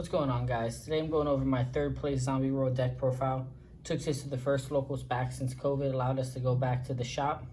What's going on, guys? Today I'm going over my third place zombie world deck profile. Took this to the first locals back since COVID, allowed us to go back to the shop.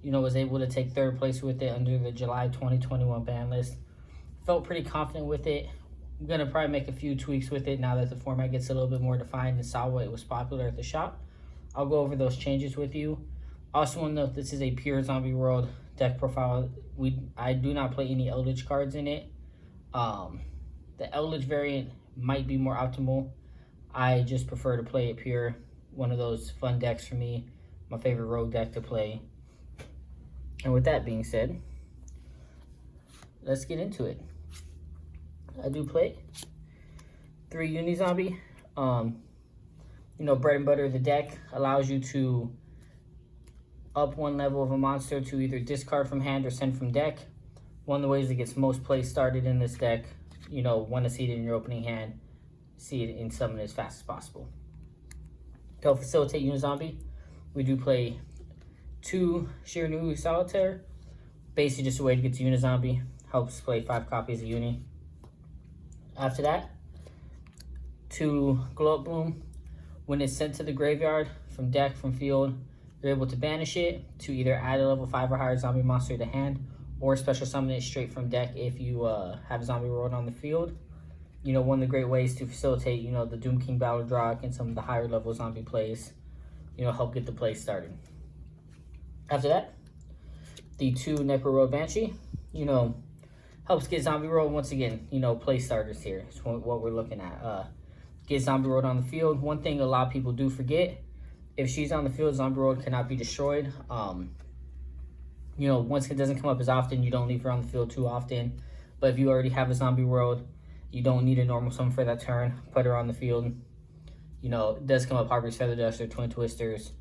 Was able to take third place with it under the July 2021 ban list. Felt pretty confident with it. I'm going to probably make a few tweaks with it now that the format gets a little bit more defined and saw what was popular at the shop. I'll go over those changes with you. Also want to note this is a pure zombie world deck profile. I do not play any Eldritch cards in it. The Eldritch variant might be more optimal. I just prefer to play it pure. One of those fun decks for me. My favorite rogue deck to play. And with that being said, let's get into it. I do play 3 Uni-Zombie. Bread and butter of the deck allows you to up 1 level of a monster to either discard from hand or send from deck. One of the ways that gets most plays started in this deck, want to see it in your opening hand, see it in summon as fast as possible. To help facilitate Uni-Zombie, we do play 2 Shirinu Solitaire. Basically just a way to get to Uni-Zombie. Helps play 5 copies of Uni. After that, 2 Glow Up Bloom. When it's sent to the graveyard from deck, from field, you're able to banish it to either add a level 5 or higher zombie monster to hand, or special summon it straight from deck if you have Zombie World on the field. One of the great ways to facilitate, the Doom King Battle Drock and some of the higher level zombie plays, help get the play started. After that, the 2 Necro Road Banshee, helps get Zombie World once again, play starters here. It's what we're looking at. Get Zombie World on the field. One thing a lot of people do forget, if she's on the field, Zombie World cannot be destroyed. Once it doesn't come up as often, you don't leave her on the field too often. But if you already have a Zombie World, you don't need a normal summon for that turn. Put her on the field. It does come up Harvey's Feather Duster, Twin Twisters.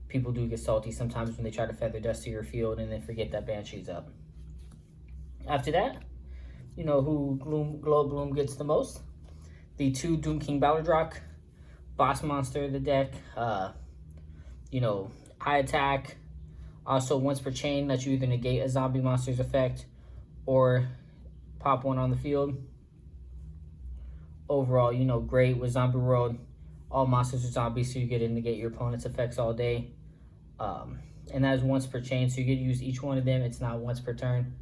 People do get salty sometimes when they try to Feather Dust to your field and then forget that Banshee's up. After that, who Glow Bloom gets the most? The 2 Doom King Ballardrock, boss monster of the deck. High attack. Also, once per chain, lets you either negate a zombie monster's effect or pop one on the field. Overall, great with Zombie World. All monsters are zombies, so you get to negate your opponent's effects all day. And that is once per chain, so you get to use each one of them. It's not once per turn.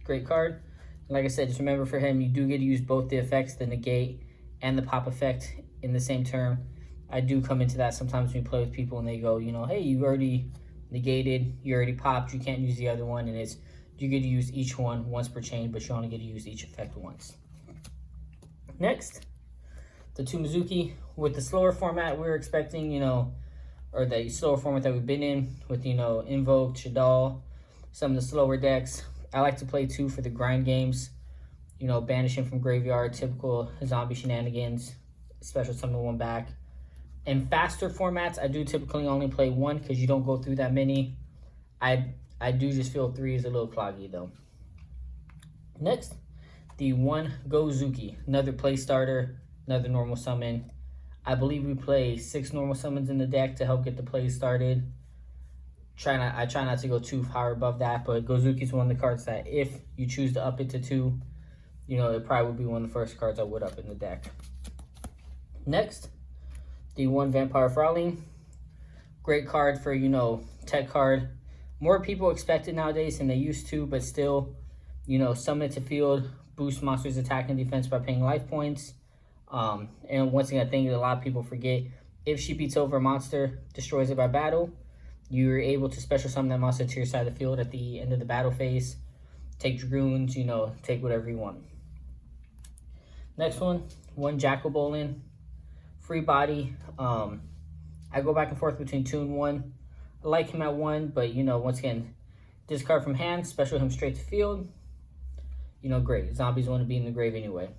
Great card. Like I said, just remember for him, you do get to use both the effects, the negate and the pop effect in the same turn. I do come into that sometimes when you play with people and they go, hey, you already negated, you already popped, you can't use the other one. And it's, you get to use each one once per chain, but you only get to use each effect once. Next, the 2 Mizuki with the slower format we were expecting, or the slower format that we've been in with, Invoke, Shadal, some of the slower decks. I like to play 2 for the grind games, banishing from graveyard, typical zombie shenanigans, special summon 1 back. In faster formats, I do typically only play 1 because you don't go through that many. I do just feel 3 is a little cloggy though. Next, the 1 Gozuki, another play starter, another normal summon. I believe we play 6 normal summons in the deck to help get the play started. I try not to go too far above that, but Gozuki is one of the cards that if you choose to up it to 2, it probably would be one of the first cards I would up in the deck. Next, the 1 Vampire Frowling. Great card for, tech card. More people expect it nowadays than they used to, but still, summon it to field, boost monsters' attack and defense by paying life points. And one thing I think a lot of people forget, if she beats over a monster, destroys it by battle, you're able to special summon that monster to your side of the field at the end of the battle phase. Take Dragoons, take whatever you want. Next one, 1 Jackal Bolin. Free body. I go back and forth between 2 and 1. I like him at 1, but once again, discard from hand, special him straight to field. Great. Zombies want to be in the grave anyway.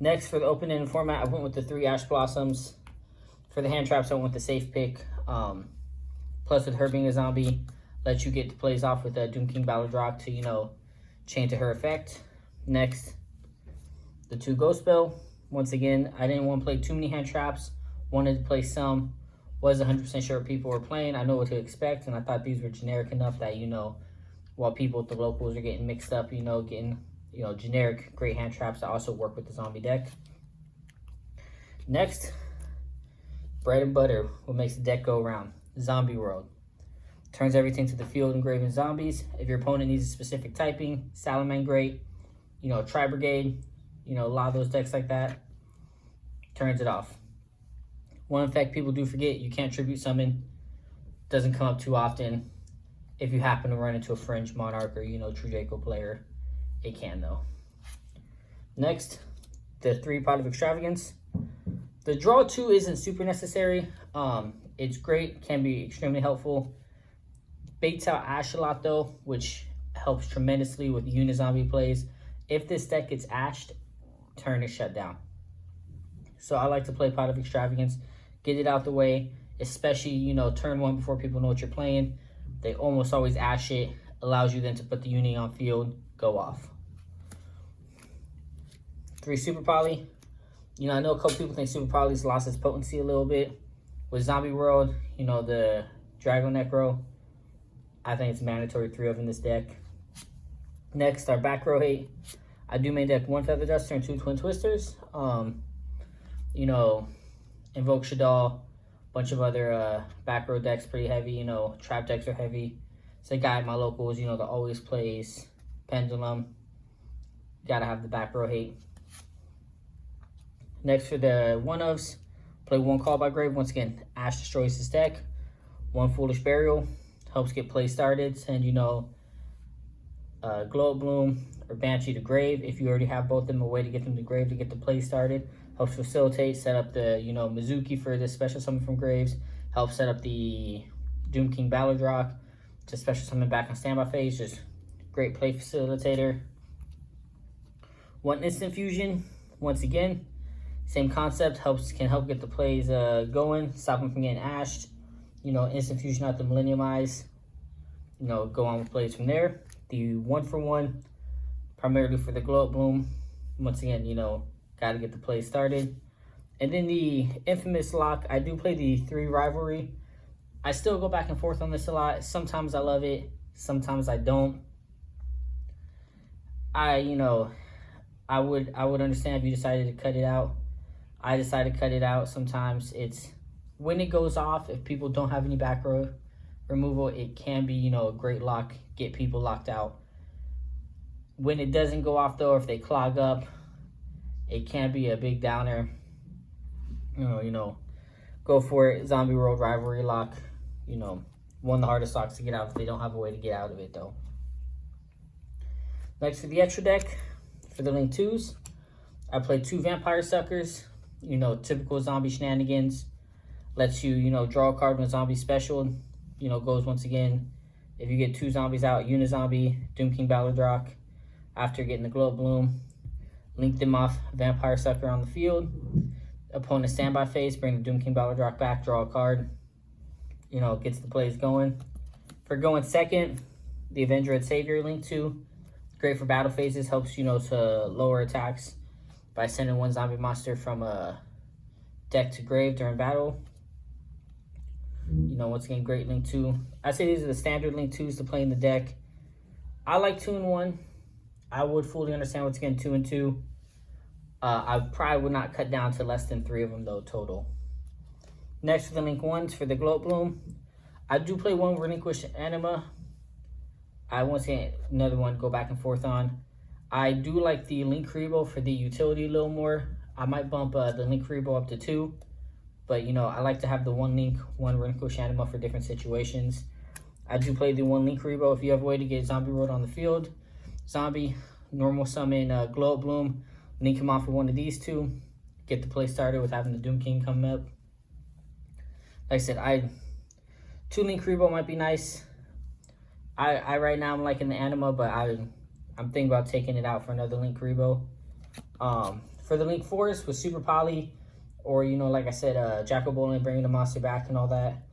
Next, for the open-ended format, I went with the 3 Ash Blossoms. For the hand traps, I went with the safe pick. Plus, with her being a zombie, lets you get the plays off with a Doom King Ballardrock to, chain to her effect. Next, the 2 Ghost Spell. Once again, I didn't want to play too many hand traps. Wanted to play some. wasn't 100% sure what people were playing. I know what to expect, and I thought these were generic enough that, you know, while people at the locals are getting mixed up, getting, generic great hand traps that also work with the zombie deck. Next, bread and butter, what makes the deck go around. Zombie World. Turns everything to the field engraving zombies. If your opponent needs a specific typing, Salamangreat, Tri-Brigade, a lot of those decks like that, turns it off. One effect people do forget, you can't tribute summon. Doesn't come up too often. If you happen to run into a Fringe Monarch or, True Draco player, it can though. Next, the 3 Pot of Extravagance. The draw 2 isn't super necessary. It's great, can be extremely helpful. Baits out Ash a lot though, which helps tremendously with Unizombie plays. If this deck gets ashed, turn is shut down. So I like to play Pot of Extravagance, get it out the way, especially, turn 1 before people know what you're playing. They almost always ash it, allows you then to put the Uni on field, go off. 3 Super Poly. I know a couple people think Super Poly's lost its potency a little bit. With Zombie World, the Dragon Necro, I think it's mandatory 3 of in this deck. Next, our back row hate. I do main deck 1 Feather Duster and 2 Twin Twisters. Invoke Shaddoll, bunch of other back row decks pretty heavy. Trap decks are heavy. It's a guy at my locals, that always plays Pendulum. Gotta have the back row hate. Next for the 1-ofs, play 1 Call by Grave. Once again, Ash destroys this deck. 1 Foolish Burial helps get play started. Send, Glow Up Bloom or Banshee to grave. If you already have both of them, a way to get them to grave to get the play started. Helps facilitate, set up the, Mizuki for this special summon from graves. Helps set up the Doom King Ballard Rock to special summon back on standby phase. Just great play facilitator. 1 Instant Fusion, once again, same concept, can help get the plays going, stop them from getting ashed. Instant Fusion out the Millennium Eyes. Go on with plays from there. The 1-for-1, primarily for the Glow Up Bloom. Once again, got to get the play started. And then the infamous lock, I do play the 3 Rivalry. I still go back and forth on this a lot. Sometimes I love it, sometimes I don't. I would understand if you decided to cut it out. I decided to cut it out. Sometimes it's when it goes off, if people don't have any back row removal, it can be, a great lock, get people locked out. When it doesn't go off though, if they clog up, it can be a big downer. Go for it. Zombie World Rivalry lock, one of the hardest locks to get out if they don't have a way to get out of it though. Next for the extra deck, for the Link 2s, I played 2 Vampire Suckers. Typical zombie shenanigans. Lets you, draw a card when a zombie special, goes once again. If you get 2 zombies out, Unizombie, Doom King Ballard Rock, after getting the Glow Up Bloom, link them off, Vampire Sucker on the field. Opponent standby phase, bring the Doom King Ballard Rock back, draw a card. Gets the plays going. For going second, the Avenger at Savior, Link 2. Great for battle phases, helps, to lower attacks by sending 1 zombie monster from a deck to grave during battle. Once again, great Link 2. I say these are the standard Link 2s to play in the deck. I like 2 and 1. I would fully understand once again 2 and 2. I probably would not cut down to less than 3 of them though total. Next for the Link 1s, for the Glow Up Bloom, I do play 1 Relinquish Anima. I won't say another one go back and forth on. I do like the Link Rebo for the utility a little more. I might bump the Link Rebo up to 2. But, I like to have the 1 Link, 1 Relinquish Anima for different situations. I do play the 1 Link Rebo if you have a way to get Zombie World on the field. Zombie, normal summon, Glow Up Bloom. Link him off for 1 of these 2. Get the play started with having the Doom King come up. Like I said, 2 Link Rebo might be nice. I right now I'm liking the Anima, but I'm thinking about taking it out for another Link Rebo. For the Link Forest with Super Poly, or like I said, Jacobolin bringing the monster back and all that,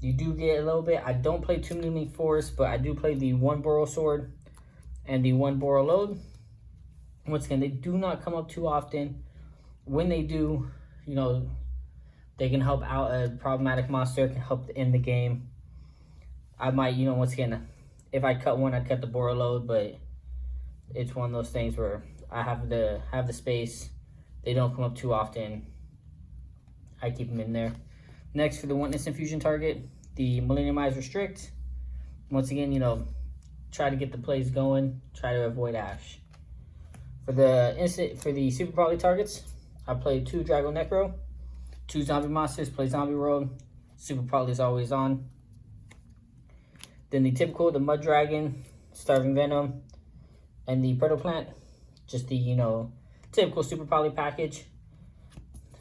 you do get a little bit. I don't play too many Link Forests, but I do play the 1 Burrow Sword and the 1 Burrow Load. Once again, they do not come up too often. When they do, they can help out a problematic monster, can help end the game. I might, once again, if I cut one, I'd cut the borer load, but it's one of those things where I have the space. They don't come up too often. I keep them in there. Next, for the Witness Infusion target, the Millenniumize Restrict. Once again, you know, try to get the plays going. Try to avoid Ash. For the Super Poly targets, I played 2 Drago Necro, 2 Zombie Monsters, play Zombie World. Super Poly is always on. Then the typical, the Mud Dragon, Starving Venom, and the Predator Plant. Just the, you know, typical Super Poly package.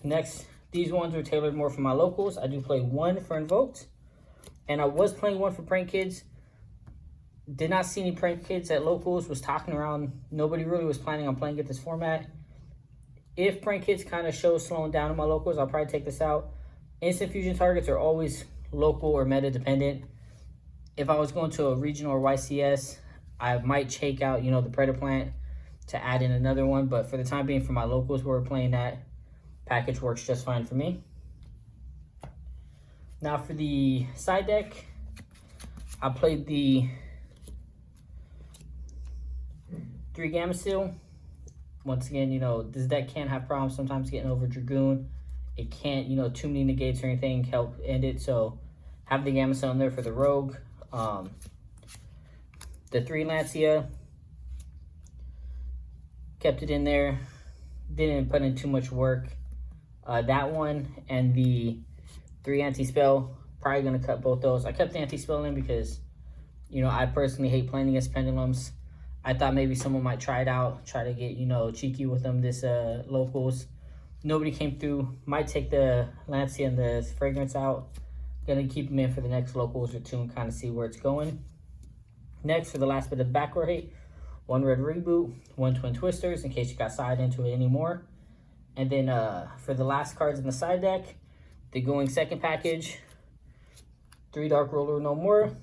Next, these ones were tailored more for my locals. I do play 1 for Invoked, and I was playing 1 for Prank Kids. Did not see any Prank Kids at locals, was talking around. Nobody really was planning on playing at this format. If Prank Kids kind of shows slowing down in my locals, I'll probably take this out. Instant Fusion targets are always local or meta dependent. If I was going to a regional or YCS, I might check out, you know, the Predator Plant to add in another one. But for the time being, for my locals where we're playing that, package works just fine for me. Now for the side deck, I played the 3 Gamma Seal. Once again, you know, this deck can have problems sometimes getting over Dragoon. It can't, you know, too many negates or anything help end it. So have the Gamma Seal in there for the Rogue. The 3 Lancia, kept it in there. Didn't put in too much work. That one and the 3 Anti-Spell, probably going to cut both those. I kept the Anti-Spell in because, you know, I personally hate playing against Pendulums. I thought maybe someone might try it out, try to get, you know, cheeky with them this locals. Nobody came through. Might take the Lancia and the Fragrance out. Gonna keep them in for the next locals or 2 and kind of see where it's going. Next, for the last bit of back row hate, 1 Red Reboot, 1 Twin Twisters, in case you got side into it anymore. And then for the last cards in the side deck, the Going Second package, 3 Dark Roller No More,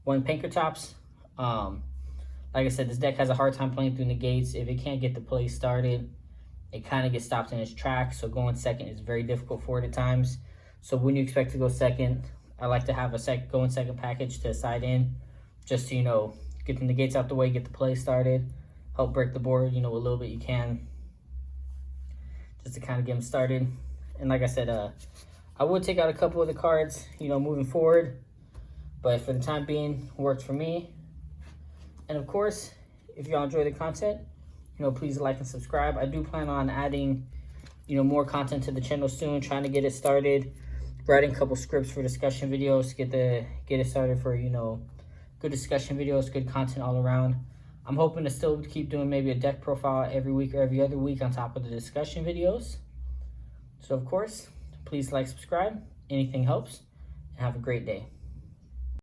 1 Pankratops. Like I said, this deck has a hard time playing through negates. If it can't get the play started, it kind of gets stopped in its tracks. So going second is very difficult for it at times. So when you expect to go second, I like to have a going second package to side in, just to, you know, get the negates out the way, get the play started, help break the board, you know, a little bit you can, just to kind of get them started. And like I said, I would take out a couple of the cards, you know, moving forward, but for the time being, works for me. And of course, if y'all enjoy the content, you know, please like and subscribe. I do plan on adding, you know, more content to the channel soon, trying to get it started, writing a couple scripts for discussion videos, get it started for, you know, good discussion videos, good content all around. I'm hoping to still keep doing maybe a deck profile every week or every other week on top of the discussion videos. So of course, please like, subscribe. Anything helps. And have a great day.